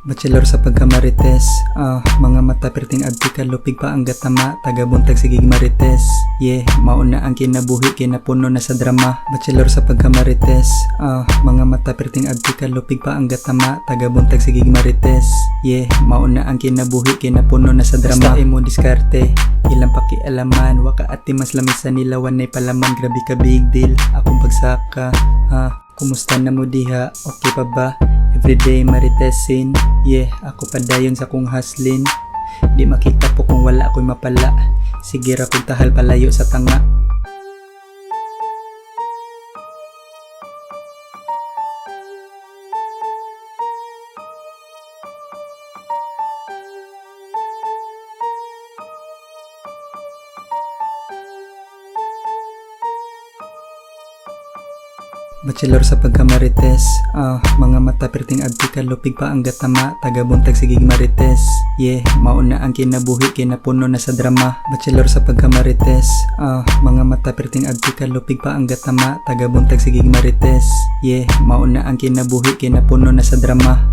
Bachelor sa pagkamarites, mga mata perting abdi kalupig pa ang gatama, tagabuntag sigig marites. Mauna ang kinabuhi, kinapuno na sa drama. Bachelor sa pagkamarites, mga mata perting abdi kalupig pa ang gatama, tagabuntag sigig marites. Mauna ang kinabuhi, kinapuno na sa drama. Basta imo diskarte, ilang pakialaman, waka ati mas lamisan nila wanay palaman, grabe ka big deal. Akong pagsaka, kumusta na mo diha, okay pa ba? Everyday maritesin, ako padayon sa kong haslin. Di makita po kung wala ako'y mapala, sige ra kong tahal palayo sa tanga. Bachelor sa pagkamarites, mga mata perting abdi kalupig pa ang gatama, tagabuntag sigig marites. Mauna ang kinabuhi, kinapuno na sa drama. Bachelor sa pagkamarites, mga mata perting abdi kalupig pa ang gatama, tagabuntag sigig marites. Mauna ang kinabuhi, kinapuno na sa drama.